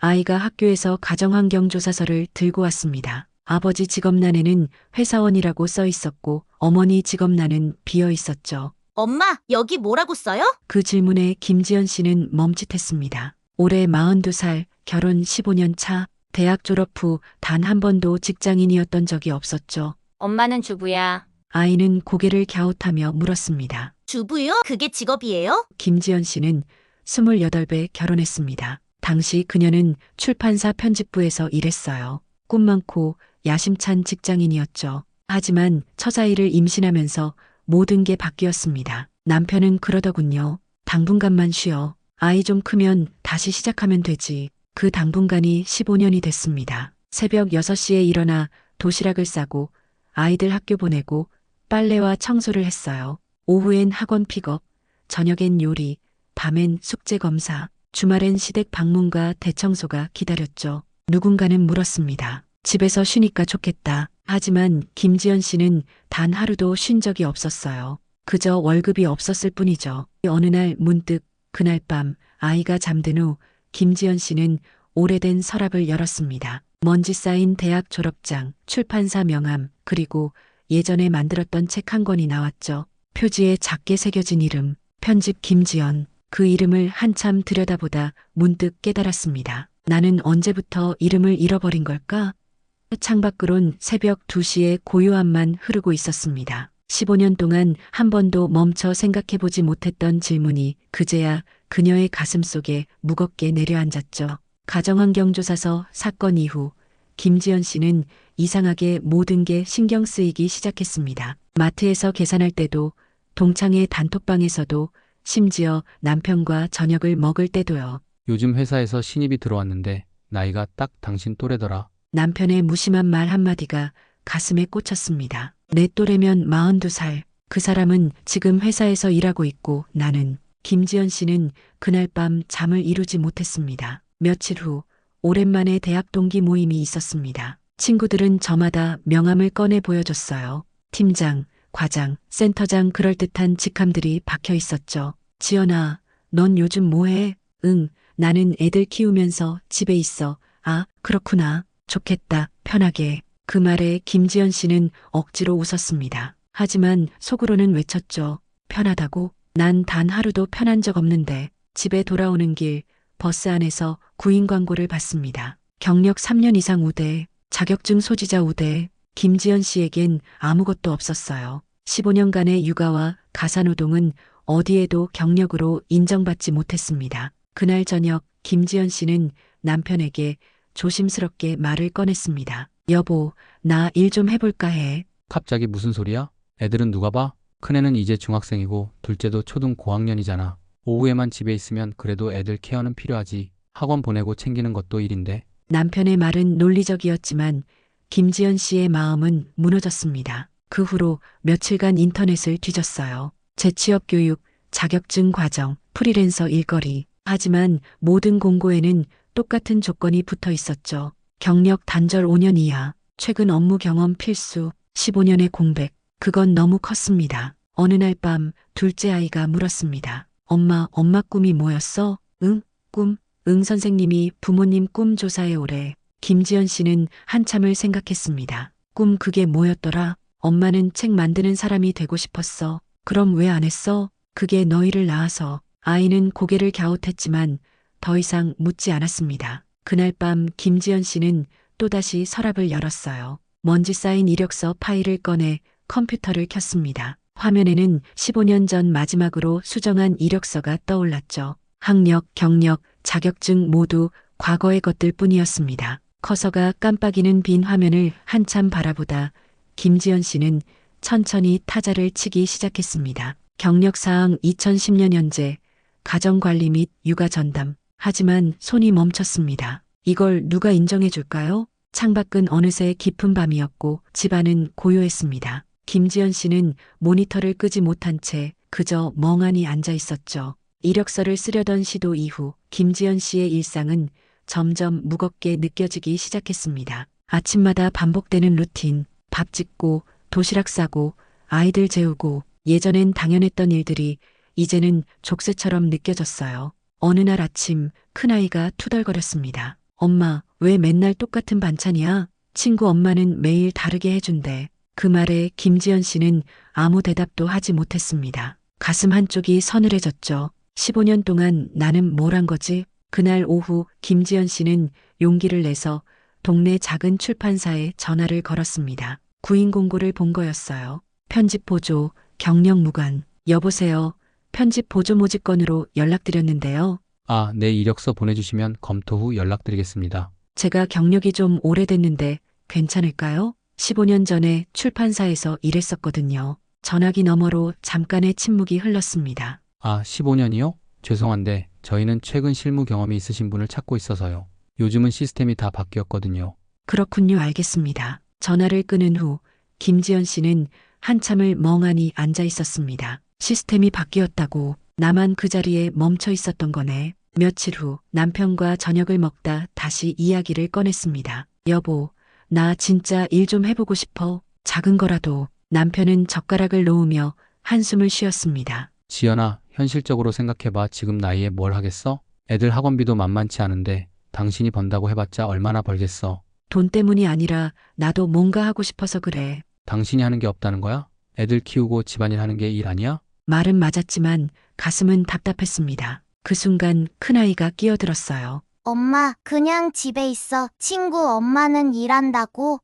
아이가 학교에서 가정환경조사서를 들고 왔습니다. 아버지 직업란에는 회사원이라고 써 있었고 어머니 직업란은 비어 있었죠. 엄마, 여기 뭐라고 써요? 그 질문에 김지연 씨는 멈칫했습니다. 올해 42살, 결혼 15년 차, 대학 졸업 후 단 한 번도 직장인이었던 적이 없었죠. 엄마는 주부야. 아이는 고개를 갸웃하며 물었습니다. 주부요? 그게 직업이에요? 김지연 씨는 28배 결혼했습니다. 당시 그녀는 출판사 편집부에서 일했어요. 꿈 많고 야심찬 직장인이었죠. 하지만 처자일을 임신하면서 모든 게 바뀌었습니다. 남편은 그러더군요. 당분간만 쉬어. 아이 좀 크면 다시 시작하면 되지. 그 당분간이 15년이 됐습니다. 새벽 6시에 일어나 도시락을 싸고 아이들 학교 보내고 빨래와 청소를 했어요. 오후엔 학원 픽업, 저녁엔 요리, 밤엔 숙제 검사, 주말엔 시댁 방문과 대청소가 기다렸죠. 누군가는 물었습니다. 집에서 쉬니까 좋겠다. 하지만 김지연 씨는 단 하루도 쉰 적이 없었어요. 그저 월급이 없었을 뿐이죠. 어느 날 문득 그날 밤 아이가 잠든 후 김지연 씨는 오래된 서랍을 열었습니다. 먼지 쌓인 대학 졸업장, 출판사 명함, 그리고 예전에 만들었던 책 한 권이 나왔죠. 표지에 작게 새겨진 이름, 편집 김지연. 그 이름을 한참 들여다보다 문득 깨달았습니다. 나는 언제부터 이름을 잃어버린 걸까? 창밖으론 새벽 2시에 고요함만 흐르고 있었습니다. 15년 동안 한 번도 멈춰 생각해보지 못했던 질문이 그제야 그녀의 가슴 속에 무겁게 내려앉았죠. 가정환경조사서 사건 이후 김지연 씨는 이상하게 모든 게 신경 쓰이기 시작했습니다. 마트에서 계산할 때도, 동창회 단톡방에서도, 심지어 남편과 저녁을 먹을 때도요. 요즘 회사에서 신입이 들어왔는데 나이가 딱 당신 또래더라. 남편의 무심한 말 한마디가 가슴에 꽂혔습니다. 내 또래면 42살. 그 사람은 지금 회사에서 일하고 있고 나는. 김지연 씨는 그날 밤 잠을 이루지 못했습니다. 며칠 후 오랜만에 대학 동기 모임이 있었습니다. 친구들은 저마다 명함을 꺼내 보여줬어요. 팀장, 과장, 센터장 그럴듯한 직함들이 박혀 있었죠. 지연아, 넌 요즘 뭐해? 응, 나는 애들 키우면서 집에 있어. 아, 그렇구나. 좋겠다. 편하게. 그 말에 김지연 씨는 억지로 웃었습니다. 하지만 속으로는 외쳤죠. 편하다고? 난 단 하루도 편한 적 없는데. 집에 돌아오는 길 버스 안에서 구인 광고를 봤습니다. 경력 3년 이상 우대, 자격증 소지자 우대. 김지연 씨에겐 아무것도 없었어요. 15년간의 육아와 가사노동은 어디에도 경력으로 인정받지 못했습니다. 그날 저녁 김지연 씨는 남편에게 조심스럽게 말을 꺼냈습니다. 여보, 나 일 좀 해볼까 해. 갑자기 무슨 소리야? 애들은 누가 봐? 큰애는 이제 중학생이고 둘째도 초등 고학년이잖아. 오후에만 집에 있으면 그래도 애들 케어는 필요하지. 학원 보내고 챙기는 것도 일인데. 남편의 말은 논리적이었지만 김지연 씨의 마음은 무너졌습니다. 그 후로 며칠간 인터넷을 뒤졌어요. 재취업 교육, 자격증 과정, 프리랜서 일거리. 하지만 모든 공고에는 똑같은 조건이 붙어 있었죠. 경력 단절 5년 이하, 최근 업무 경험 필수, 15년의 공백. 그건 너무 컸습니다. 어느 날 밤 둘째 아이가 물었습니다. 엄마 꿈이 뭐였어? 응? 꿈? 응 선생님이 부모님 꿈 조사해 오래. 김지연 씨는 한참을 생각했습니다. 꿈 그게 뭐였더라? 엄마는 책 만드는 사람이 되고 싶었어. 그럼 왜 안 했어? 그게 너희를 낳아서. 아이는 고개를 갸웃했지만 더 이상 묻지 않았습니다. 그날 밤 김지연 씨는 또다시 서랍을 열었어요. 먼지 쌓인 이력서 파일을 꺼내 컴퓨터를 켰습니다. 화면에는 15년 전 마지막으로 수정한 이력서가 떠올랐죠. 학력, 경력, 자격증 모두 과거의 것들 뿐이었습니다. 커서가 깜빡이는 빈 화면을 한참 바라보다 김지연 씨는 천천히 타자를 치기 시작했습니다. 경력사항 2010년 현재, 가정관리 및 육아 전담. 하지만 손이 멈췄습니다. 이걸 누가 인정해 줄까요? 창밖은 어느새 깊은 밤이었고 집안은 고요했습니다. 김지연 씨는 모니터를 끄지 못한 채 그저 멍하니 앉아 있었죠. 이력서를 쓰려던 시도 이후 김지연 씨의 일상은 점점 무겁게 느껴지기 시작했습니다. 아침마다 반복되는 루틴, 밥 짓고 도시락 싸고 아이들 재우고 예전엔 당연했던 일들이 이제는 족쇄처럼 느껴졌어요. 어느 날 아침 큰아이가 투덜거렸습니다. 엄마, 왜 맨날 똑같은 반찬이야? 친구 엄마는 매일 다르게 해준대. 그 말에 김지연 씨는 아무 대답도 하지 못했습니다. 가슴 한쪽이 서늘해졌죠. 15년 동안 나는 뭘 한 거지? 그날 오후 김지연 씨는 용기를 내서 동네 작은 출판사에 전화를 걸었습니다. 구인 공고를 본 거였어요. 편집 보조, 경력 무관. 여보세요. 편집 보조 모집건으로 연락드렸는데요. 아, 내 이력서 보내주시면 검토 후 연락드리겠습니다. 제가 경력이 좀 오래됐는데 괜찮을까요? 15년 전에 출판사에서 일했었거든요. 전화기 너머로 잠깐의 침묵이 흘렀습니다. 아, 15년이요? 죄송한데 저희는 최근 실무 경험이 있으신 분을 찾고 있어서요. 요즘은 시스템이 다 바뀌었거든요. 그렇군요. 알겠습니다. 전화를 끊은 후 김지연 씨는 한참을 멍하니 앉아 있었습니다. 시스템이 바뀌었다고 나만 그 자리에 멈춰 있었던 거네. 며칠 후 남편과 저녁을 먹다 다시 이야기를 꺼냈습니다. 여보, 나 진짜 일 좀 해보고 싶어. 작은 거라도. 남편은 젓가락을 놓으며 한숨을 쉬었습니다. 지연아, 현실적으로 생각해봐. 지금 나이에 뭘 하겠어? 애들 학원비도 만만치 않은데 당신이 번다고 해봤자 얼마나 벌겠어? 돈 때문이 아니라 나도 뭔가 하고 싶어서 그래. 당신이 하는 게 없다는 거야? 애들 키우고 집안일 하는 게 일 아니야? 말은 맞았지만 가슴은 답답했습니다. 그 순간 큰아이가 끼어들었어요. 엄마, 그냥 집에 있어. 친구 엄마는 일한다고.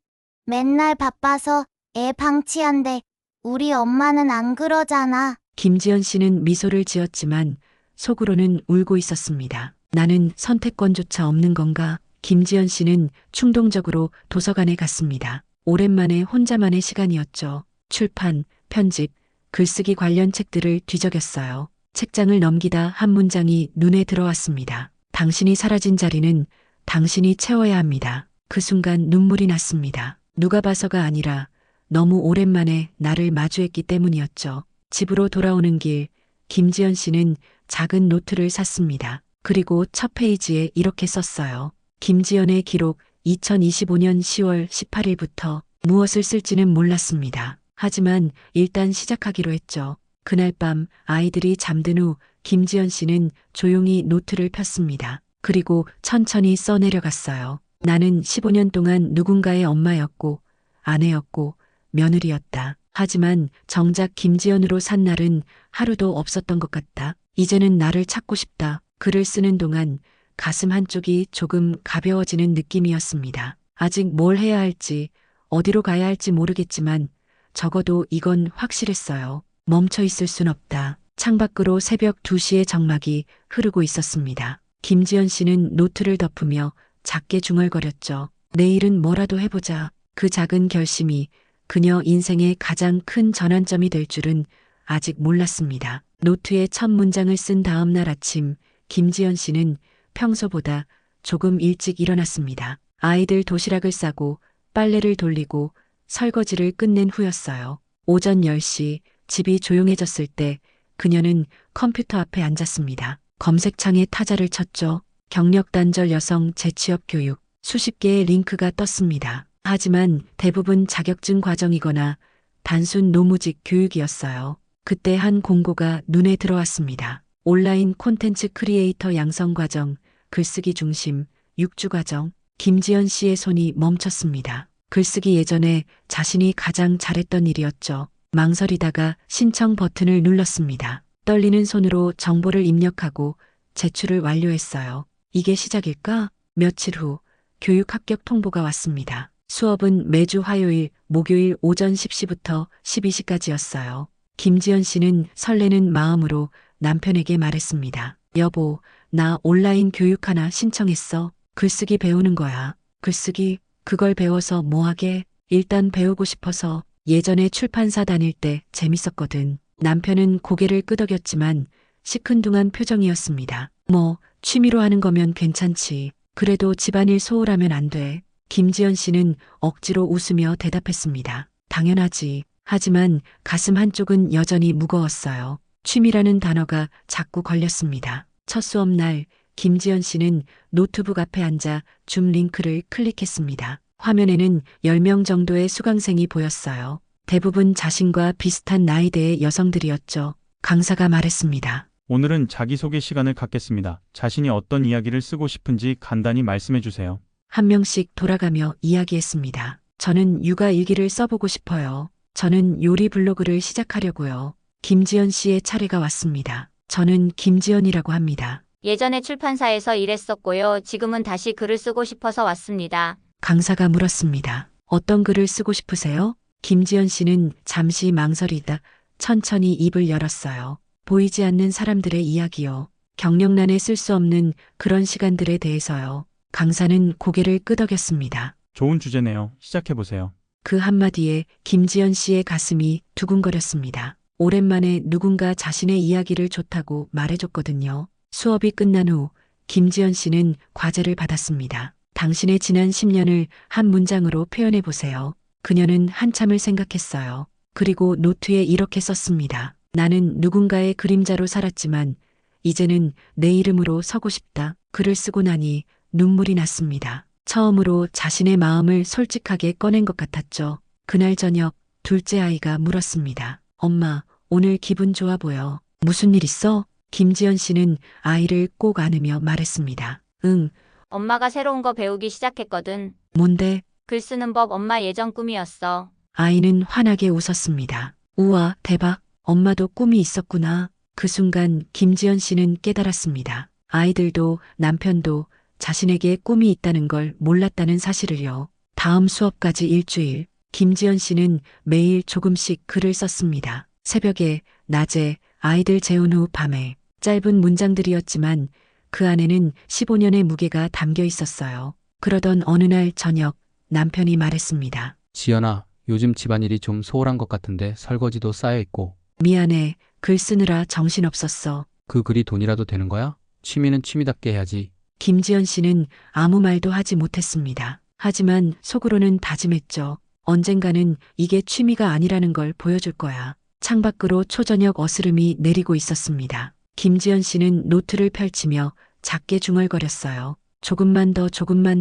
맨날 바빠서 애 방치한대. 우리 엄마는 안 그러잖아. 김지연 씨는 미소를 지었지만 속으로는 울고 있었습니다. 나는 선택권조차 없는 건가? 김지연 씨는 충동적으로 도서관에 갔습니다. 오랜만에 혼자만의 시간이었죠. 출판, 편집, 글쓰기 관련 책들을 뒤적였어요. 책장을 넘기다 한 문장이 눈에 들어왔습니다. 당신이 사라진 자리는 당신이 채워야 합니다. 그 순간 눈물이 났습니다. 누가 봐서가 아니라 너무 오랜만에 나를 마주했기 때문이었죠. 집으로 돌아오는 길, 김지연 씨는 작은 노트를 샀습니다. 그리고 첫 페이지에 이렇게 썼어요. 김지연의 기록 2025년 10월 18일부터 무엇을 쓸지는 몰랐습니다. 하지만 일단 시작하기로 했죠. 그날 밤 아이들이 잠든 후 김지연 씨는 조용히 노트를 폈습니다. 그리고 천천히 써내려갔어요. 나는 15년 동안 누군가의 엄마였고 아내였고 며느리였다. 하지만 정작 김지연으로 산 날은 하루도 없었던 것 같다. 이제는 나를 찾고 싶다. 글을 쓰는 동안 가슴 한쪽이 조금 가벼워지는 느낌이었습니다. 아직 뭘 해야 할지, 어디로 가야 할지 모르겠지만 적어도 이건 확실했어요. 멈춰 있을 순 없다. 창밖으로 새벽 2시의 정막이 흐르고 있었습니다. 김지연 씨는 노트를 덮으며 작게 중얼거렸죠. 내일은 뭐라도 해보자. 그 작은 결심이 그녀 인생의 가장 큰 전환점이 될 줄은 아직 몰랐습니다. 노트의 첫 문장을 쓴 다음 날 아침, 김지연 씨는 평소보다 조금 일찍 일어났습니다. 아이들 도시락을 싸고 빨래를 돌리고 설거지를 끝낸 후였어요. 오전 10시 집이 조용해졌을 때 그녀는 컴퓨터 앞에 앉았습니다. 검색창에 타자를 쳤죠. 경력 단절 여성 재취업 교육. 수십 개의 링크가 떴습니다. 하지만 대부분 자격증 과정이거나 단순 노무직 교육이었어요. 그때 한 공고가 눈에 들어왔습니다. 온라인 콘텐츠 크리에이터 양성 과정, 글쓰기 중심, 6주 과정. 김지연 씨의 손이 멈췄습니다. 글쓰기 예전에 자신이 가장 잘했던 일이었죠. 망설이다가 신청 버튼을 눌렀습니다. 떨리는 손으로 정보를 입력하고 제출을 완료했어요. 이게 시작일까? 며칠 후 교육 합격 통보가 왔습니다. 수업은 매주 화요일, 목요일 오전 10시부터 12시까지였어요. 김지연 씨는 설레는 마음으로 남편에게 말했습니다. 여보, 나 온라인 교육 하나 신청했어. 글쓰기 배우는 거야. 글쓰기? 그걸 배워서 뭐 하게? 일단 배우고 싶어서. 예전에 출판사 다닐 때 재밌었거든. 남편은 고개를 끄덕였지만 시큰둥한 표정이었습니다. 뭐, 취미로 하는 거면 괜찮지. 그래도 집안일 소홀하면 안 돼. 김지연 씨는 억지로 웃으며 대답했습니다. 당연하지. 하지만 가슴 한쪽은 여전히 무거웠어요. 취미라는 단어가 자꾸 걸렸습니다. 첫 수업 날 김지연 씨는 노트북 앞에 앉아 줌 링크를 클릭했습니다. 화면에는 10명 정도의 수강생이 보였어요. 대부분 자신과 비슷한 나이대의 여성들이었죠. 강사가 말했습니다. 오늘은 자기소개 시간을 갖겠습니다. 자신이 어떤 이야기를 쓰고 싶은지 간단히 말씀해 주세요. 한 명씩 돌아가며 이야기했습니다. 저는 육아 일기를 써보고 싶어요. 저는 요리 블로그를 시작하려고요. 김지연 씨의 차례가 왔습니다. 저는 김지연이라고 합니다. 예전에 출판사에서 일했었고요. 지금은 다시 글을 쓰고 싶어서 왔습니다. 강사가 물었습니다. 어떤 글을 쓰고 싶으세요? 김지연 씨는 잠시 망설이다 천천히 입을 열었어요. 보이지 않는 사람들의 이야기요. 경력란에 쓸 수 없는 그런 시간들에 대해서요. 강사는 고개를 끄덕였습니다. 좋은 주제네요. 시작해 보세요. 그 한마디에 김지연 씨의 가슴이 두근거렸습니다. 오랜만에 누군가 자신의 이야기를 좋다고 말해줬거든요. 수업이 끝난 후 김지연 씨는 과제를 받았습니다. 당신의 지난 10년을 한 문장으로 표현해 보세요. 그녀는 한참을 생각했어요. 그리고 노트에 이렇게 썼습니다. 나는 누군가의 그림자로 살았지만 이제는 내 이름으로 서고 싶다. 글을 쓰고 나니 눈물이 났습니다. 처음으로 자신의 마음을 솔직하게 꺼낸 것 같았죠. 그날 저녁 둘째 아이가 물었습니다. 엄마, 오늘 기분 좋아 보여. 무슨 일 있어? 김지연 씨는 아이를 꼭 안으며 말했습니다. 응, 엄마가 새로운 거 배우기 시작했거든. 뭔데? 글 쓰는 법 엄마 예전 꿈이었어. 아이는 환하게 웃었습니다. 우와, 대박. 엄마도 꿈이 있었구나. 그 순간 김지연 씨는 깨달았습니다. 아이들도 남편도 자신에게 꿈이 있다는 걸 몰랐다는 사실을요. 다음 수업까지 일주일, 김지연 씨는 매일 조금씩 글을 썼습니다. 새벽에, 낮에, 아이들 재운 후 밤에. 짧은 문장들이었지만 그 안에는 15년의 무게가 담겨 있었어요. 그러던 어느 날 저녁 남편이 말했습니다. 지연아, 요즘 집안일이 좀 소홀한 것 같은데 설거지도 쌓여있고. 미안해. 글 쓰느라 정신없었어. 그 글이 돈이라도 되는 거야? 취미는 취미답게 해야지. 김지연 씨는 아무 말도 하지 못했습니다. 하지만 속으로는 다짐했죠. 언젠가는 이게 취미가 아니라는 걸 보여줄 거야. 창밖으로 초저녁 어스름이 내리고 있었습니다. 김지연 씨는 노트를 펼치며 작게 중얼거렸어요. 조금만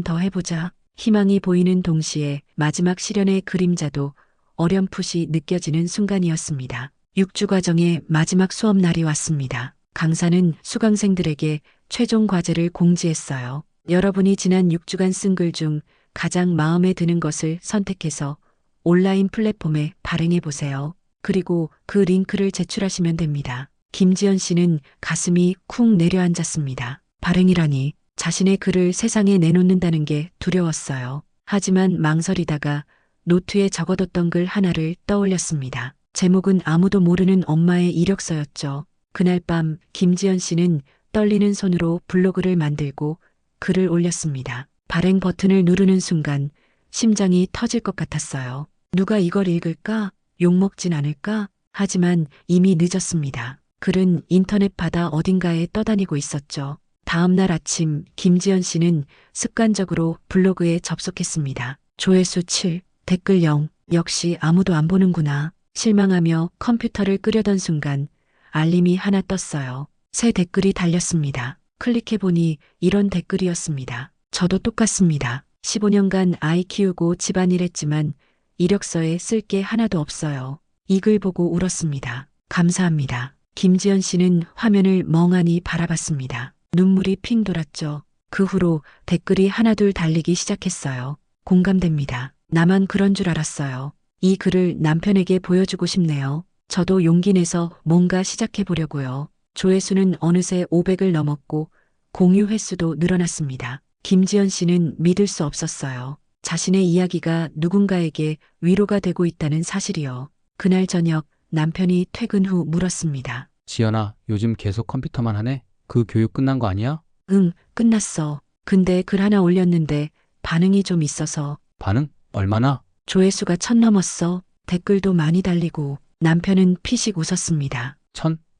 더 해보자. 희망이 보이는 동시에 마지막 시련의 그림자도 어렴풋이 느껴지는 순간이었습니다. 6주 과정의 마지막 수업 날이 왔습니다. 강사는 수강생들에게 최종 과제를 공지했어요. 여러분이 지난 6주간 쓴 글 중 가장 마음에 드는 것을 선택해서 온라인 플랫폼에 발행해 보세요. 그리고 그 링크를 제출하시면 됩니다. 김지연 씨는 가슴이 쿵 내려앉았습니다. 발행이라니 자신의 글을 세상에 내놓는다는 게 두려웠어요. 하지만 망설이다가 노트에 적어뒀던 글 하나를 떠올렸습니다. 제목은 아무도 모르는 엄마의 이력서였죠. 그날 밤 김지연 씨는 떨리는 손으로 블로그를 만들고 글을 올렸습니다. 발행 버튼을 누르는 순간 심장이 터질 것 같았어요. 누가 이걸 읽을까? 욕먹진 않을까? 하지만 이미 늦었습니다. 글은 인터넷 바다 어딘가에 떠다니고 있었죠. 다음 날 아침 김지연 씨는 습관적으로 블로그에 접속했습니다. 조회수 7, 댓글 0, 역시 아무도 안 보는구나. 실망하며 컴퓨터를 끄려던 순간 알림이 하나 떴어요. 새 댓글이 달렸습니다. 클릭해보니 이런 댓글이었습니다. 저도 똑같습니다. 15년간 아이 키우고 집안일 했지만 이력서에 쓸 게 하나도 없어요. 이 글 보고 울었습니다. 감사합니다. 김지연 씨는 화면을 멍하니 바라봤습니다. 눈물이 핑 돌았죠. 그 후로 댓글이 하나둘 달리기 시작했어요. 공감됩니다. 나만 그런 줄 알았어요. 이 글을 남편에게 보여주고 싶네요. 저도 용기 내서 뭔가 시작해 보려고요. 조회수는 어느새 500을 넘었고 공유 횟수도 늘어났습니다. 김지연 씨는 믿을 수 없었어요. 자신의 이야기가 누군가에게 위로가 되고 있다는 사실이요. 그날 저녁 남편이 퇴근 후 물었습니다. 지연아, 요즘 계속 컴퓨터만 하네? 그 교육 끝난 거 아니야? 응, 끝났어. 근데 글 하나 올렸는데 반응이 좀 있어서. 반응? 얼마나? 조회수가 1000 넘었어. 댓글도 많이 달리고. 남편은 피식 웃었습니다.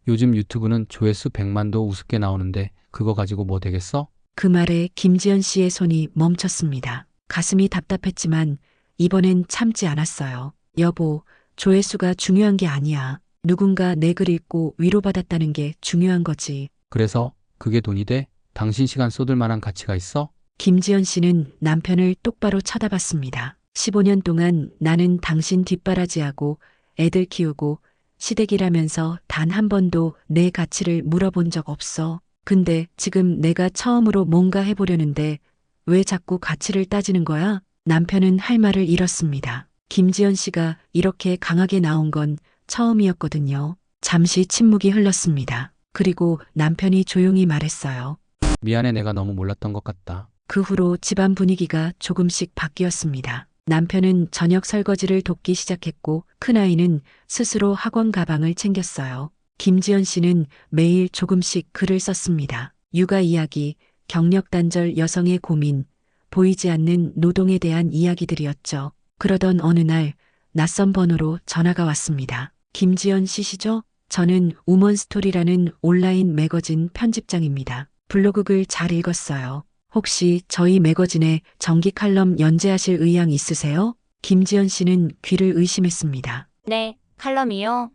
요즘 유튜브는 조회수 100만도 우습게 나오는데 그거 가지고 뭐 되겠어? 그 말에 김지연 씨의 손이 멈췄습니다. 가슴이 답답했지만 이번엔 참지 않았어요. 여보, 조회수가 중요한 게 아니야. 누군가 내 글 읽고 위로받았다는 게 중요한 거지. 그래서 그게 돈이 돼? 당신 시간 쏟을 만한 가치가 있어? 김지연 씨는 남편을 똑바로 쳐다봤습니다. 15년 동안 나는 당신 뒷바라지하고 애들 키우고 시댁이라면서 단 한 번도 내 가치를 물어본 적 없어. 근데 지금 내가 처음으로 뭔가 해보려는데 왜 자꾸 가치를 따지는 거야? 남편은 할 말을 잃었습니다. 김지연 씨가 이렇게 강하게 나온 건 처음이었거든요. 잠시 침묵이 흘렀습니다. 그리고 남편이 조용히 말했어요. 미안해, 내가 너무 몰랐던 것 같다. 그 후로 집안 분위기가 조금씩 바뀌었습니다. 남편은 저녁 설거지를 돕기 시작했고 큰아이는 스스로 학원 가방을 챙겼어요. 김지연 씨는 매일 조금씩 글을 썼습니다. 육아 이야기, 경력 단절 여성의 고민, 보이지 않는 노동에 대한 이야기들이었죠. 그러던 어느 날 낯선 번호로 전화가 왔습니다. 김지연 씨시죠? 저는 우먼스토리라는 온라인 매거진 편집장입니다. 블로그글 잘 읽었어요. 혹시 저희 매거진에 정기 칼럼 연재하실 의향 있으세요? 김지연 씨는 귀를 의심했습니다. 네, 칼럼이요?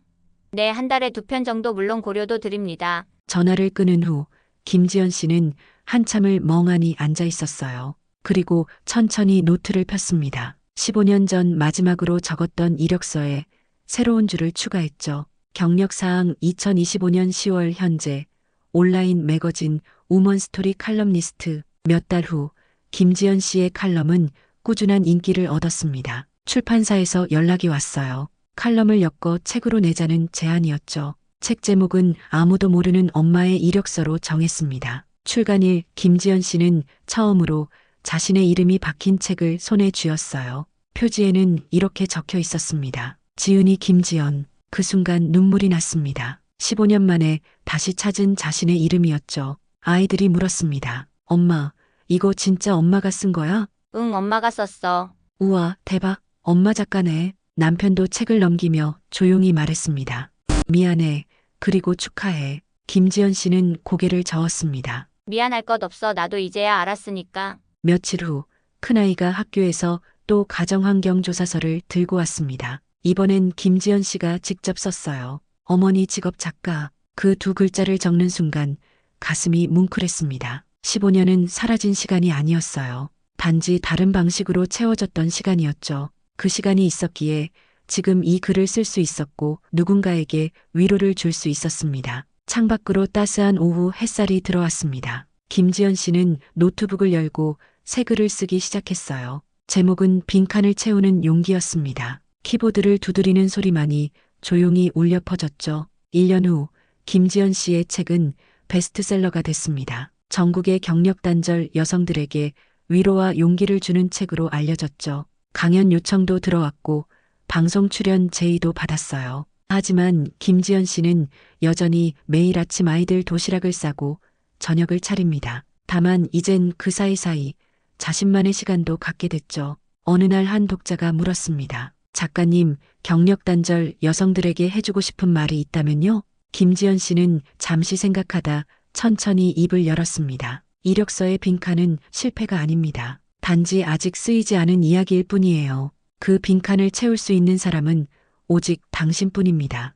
네, 한 달에 2편 정도 물론 고려도 드립니다. 전화를 끊은 후 김지연 씨는 한참을 멍하니 앉아 있었어요. 그리고 천천히 노트를 폈습니다. 15년 전 마지막으로 적었던 이력서에 새로운 줄을 추가했죠. 경력사항 2025년 10월 현재 온라인 매거진 우먼스토리 칼럼니스트. 몇 달 후 김지연 씨의 칼럼은 꾸준한 인기를 얻었습니다. 출판사에서 연락이 왔어요. 칼럼을 엮어 책으로 내자는 제안이었죠. 책 제목은 아무도 모르는 엄마의 이력서로 정했습니다. 출간일 김지연 씨는 처음으로 자신의 이름이 박힌 책을 손에 쥐었어요. 표지에는 이렇게 적혀 있었습니다. 지은이 김지연. 그 순간 눈물이 났습니다. 15년 만에 다시 찾은 자신의 이름이었죠. 아이들이 물었습니다. 엄마, 이거 진짜 엄마가 쓴 거야? 응, 엄마가 썼어. 우와, 대박. 엄마 작가네. 남편도 책을 넘기며 조용히 말했습니다. 미안해. 그리고 축하해. 김지연 씨는 고개를 저었습니다. 미안할 것 없어. 나도 이제야 알았으니까. 며칠 후 큰아이가 학교에서 또 가정환경조사서를 들고 왔습니다. 이번엔 김지연 씨가 직접 썼어요. 어머니 직업 작가. 그 두 글자를 적는 순간 가슴이 뭉클했습니다. 15년은 사라진 시간이 아니었어요. 단지 다른 방식으로 채워졌던 시간이었죠. 그 시간이 있었기에 지금 이 글을 쓸 수 있었고 누군가에게 위로를 줄 수 있었습니다. 창밖으로 따스한 오후 햇살이 들어왔습니다. 김지연 씨는 노트북을 열고 새 글을 쓰기 시작했어요. 제목은 빈칸을 채우는 용기였습니다. 키보드를 두드리는 소리만이 조용히 울려 퍼졌죠. 1년 후 김지연 씨의 책은 베스트셀러가 됐습니다. 전국의 경력 단절 여성들에게 위로와 용기를 주는 책으로 알려졌죠. 강연 요청도 들어왔고 방송 출연 제의도 받았어요. 하지만 김지연 씨는 여전히 매일 아침 아이들 도시락을 싸고 저녁을 차립니다. 다만 이젠 그 사이사이 자신만의 시간도 갖게 됐죠. 어느 날 한 독자가 물었습니다. 작가님, 경력 단절 여성들에게 해주고 싶은 말이 있다면요? 김지연 씨는 잠시 생각하다 천천히 입을 열었습니다. 이력서의 빈칸은 실패가 아닙니다. 단지 아직 쓰이지 않은 이야기일 뿐이에요. 그 빈칸을 채울 수 있는 사람은 오직 당신뿐입니다.